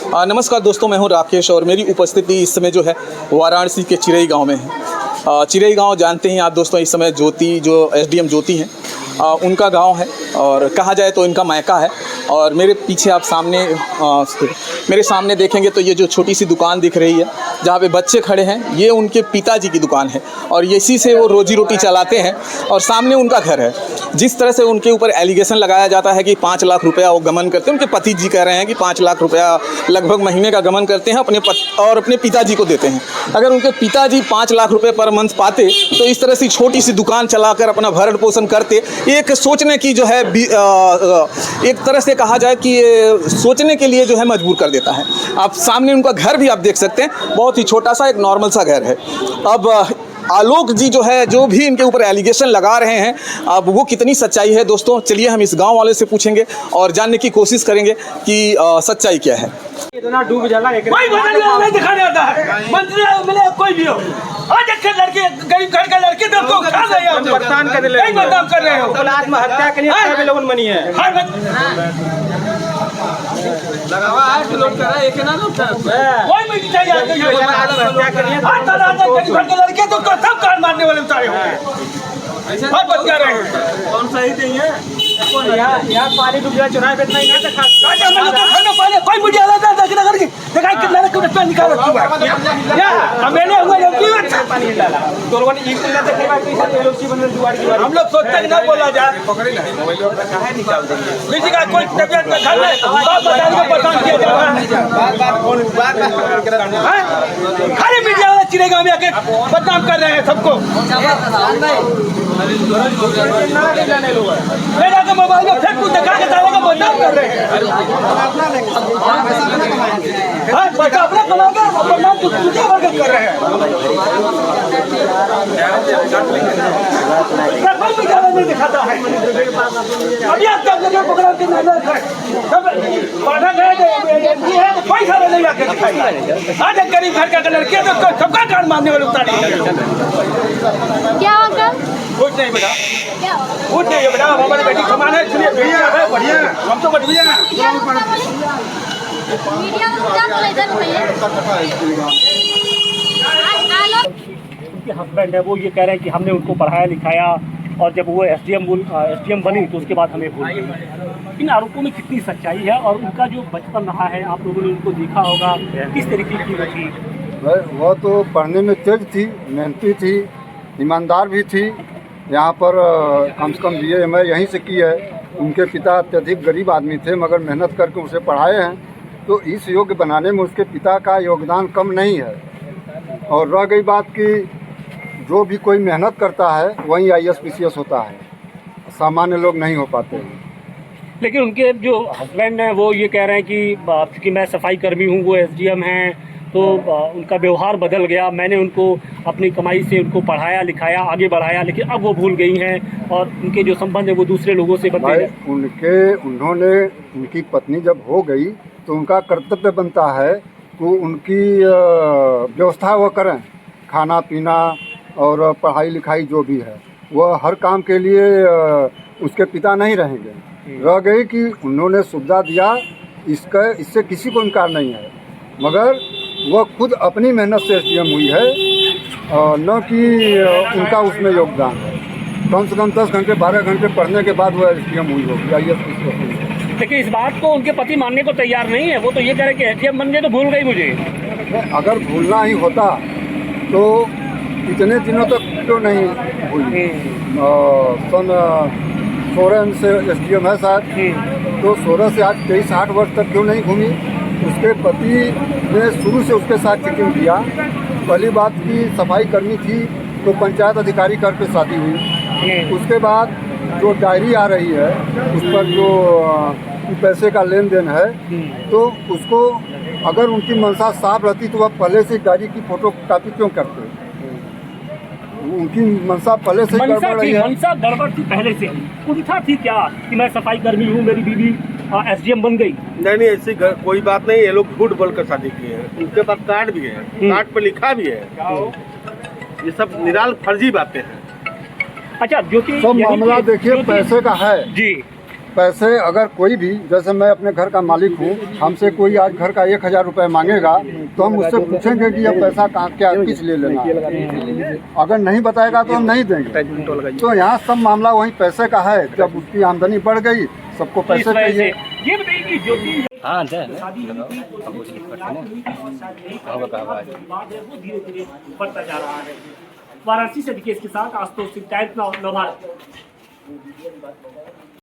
नमस्कार दोस्तों, मैं हूं राकेश और मेरी उपस्थिति इस समय जो है वाराणसी के चिरई गांव में है। चिरई गांव जानते हैं आप दोस्तों, इस समय ज्योति जो एसडीएम ज्योति हैं उनका गांव है और कहा जाए तो इनका मायका है। और मेरे पीछे आप मेरे सामने देखेंगे तो ये जो छोटी सी दुकान दिख रही है जहाँ पे बच्चे खड़े हैं, ये उनके पिताजी की दुकान है और इसी से वो रोजी रोटी चलाते हैं। और सामने उनका घर है। जिस तरह से उनके ऊपर एलिगेशन लगाया जाता है कि 5 लाख रुपया वो गमन करते हैं, उनके पति जी कह रहे हैं कि 5 लाख रुपया लगभग महीने का गमन करते हैं अपने पिताजी को देते हैं। अगर उनके पिताजी 5 लाख रुपये पर मंथ पाते तो इस तरह से छोटी सी दुकान चलाकर अपना भरण पोषण करते। एक सोचने की जो है एक तरह से कहा जाए कि सोचने के लिए जो है मजबूर कर देता है। आप सामने उनका घर भी आप देख सकते हैं, बहुत ही छोटा सा एक नॉर्मल सा घर है। अब आलोक जी जो है, जो भी इनके ऊपर एलिगेशन लगा रहे हैं, अब वो कितनी सच्चाई है दोस्तों, चलिए हम इस गांव वाले से पूछेंगे और जानने की कोशिश करेंगे कि सच्चाई क्या है। इतना डूब जाला कोई नहीं दिखाने आता है, मंत्री मिले कोई भी हो। आज एक लड़के गरीब घर के लड़के को खा रहे हैं, बदनाम कर रहे हो। आत्महत्या के लिए सभी लोग बनी है। लगावा 8 लोग करा, एक ना लोग कोई नहीं चाहिए आत्महत्या के लिए। गरीब घर के लड़के तो सब कान मारने वाले उतारे हुए ऐसे बहुत बच रहे हैं। कौन सही नहीं है? यहाँ पानी डूब गया, चुनाव इतना ही देखा कोई मुझे देखा कितना रुपया निकाल मैंने हम लोग सोचते हैं ना बोला जाए किसी का कोई तबियत में घर में परेशान किया जा रहा है। खाली मीडिया वाला चिरेगा में आके बदनाम कर रहे हैं सबको। मेरा का मोबाइल में फिर कुछ दिखा के सारे का बदनाम कर रहे हैं। अपना कमाएगा बदनाम कर रहे हैं। नहीं दिखाता है अभी आप पकड़ा के पैसा नहीं आके आज एक गरीब घर का लड़के तो सबका कान मारने वाले उतारे। क्या अंकल? कुछ नहीं बेटा, कुछ नहीं है बेटा, हमारी बेटी समान है इसलिए बढ़िया, हम तो बढ़िया। मीडिया में क्या बोला इधर उनके हस्बैंड है, वो ये कह रहे हैं कि हमने उनको पढ़ाया लिखाया और जब वो एसडीएम बनी तो उसके बाद हमें भूल गई। इन आरोपों में कितनी सच्चाई है और उनका जो बचपन रहा है, आप लोगों ने उनको देखा होगा, किस तरीके की वो थी? वो तो पढ़ने में तेज थी, मेहनती थी, ईमानदार भी थी। यहाँ पर कम से कम BA MA यहीं से की है। उनके पिता अत्यधिक गरीब आदमी थे मगर मेहनत करके उसे पढ़ाए हैं, तो इस योग्य बनाने में उसके पिता का योगदान कम नहीं है। और रह गई बात कि जो भी कोई मेहनत करता है वही IAS PCS होता है, सामान्य लोग नहीं हो पाते हैं। लेकिन उनके जो हस्बैंड हैं वो ये कह रहे हैं कि मैं सफाई कर्मी हूँ, वो SDM हैं, तो उनका व्यवहार बदल गया। मैंने उनको अपनी कमाई से उनको पढ़ाया लिखाया आगे बढ़ाया, लेकिन अब वो भूल गई हैं और उनके जो संबंध है वो दूसरे लोगों से बनते हैं। उनकी पत्नी जब हो गई तो उनका कर्तव्य बनता है कि उनकी व्यवस्था वो करें, खाना पीना और पढ़ाई लिखाई जो भी है, वह हर काम के लिए उसके पिता नहीं रहेंगे। रह गई कि उन्होंने सुविधा दिया, इससे किसी को इनकार नहीं है, मगर वह खुद अपनी मेहनत से SDM हुई है और न कि उनका उसमें योगदान है। कम से कम 10 घंटे 12 घंटे पढ़ने के बाद वह SDM हुई होगी, IAS PCS हुई है। लेकिन इस बात को उनके पति मानने को तैयार नहीं है। वो तो ये कह रहे कि SDM बन गए तो भूल गई मुझे। अगर भूलना ही होता तो इतने दिनों तक क्यों नहीं हुई? सन 16 से SDM है शायद, तो 16 से आज 23-8 वर्ष तक क्यों नहीं घूमी? उसके पति ने शुरू से उसके साथ चीटिंग किया। पहली बात की सफाई कर्मी थी तो पंचायत अधिकारी करके शादी हुई। उसके बाद जो डायरी आ रही है उस पर जो पैसे का लेन देन है, तो उसको अगर उनकी मंशा साफ रहती तो वह पहले से डायरी की फोटो कॉपी क्यों करते? उनकी मंशा पहले से गड़बड़ रही है। मंशा गड़बड़ थी पहले से। कुंठा थी क्या कि मैं सफाई कर्मी हूँ, मेरी बीवी SDM बन गई? नहीं, ऐसी कोई बात नहीं। ये लोग झूठ बोलकर शादी किए हैं, उनके पास कार्ड भी है, कार्ड पर लिखा भी है। ये सब निराल फर्जी बातें हैं। अच्छा, ज्योति सब मामला देखिए पैसे का है जी। पैसे अगर कोई भी, जैसे मैं अपने घर का मालिक हूँ, हमसे कोई आज घर का 1000 रुपये मांगेगा तो हम उससे पूछेंगे कि यह पैसा कहाँ क्या किस लिए लेना है। अगर नहीं बताएगा तो हम नहीं देंगे। तो यहाँ सब मामला वही पैसे का है। जब उसकी आमदनी बढ़ गई, सबको तो इस पैसे वजह से चाहिए। ये बताइए कि ज्योति हाँ दे शादी हुई थी, तो उसकी विवाद है वो धीरे धीरे बढ़ता जा रहा है। वाराणसी से विकेश के साथ आशुतोष सिंह, टाइम्स ऑफ नवभारत।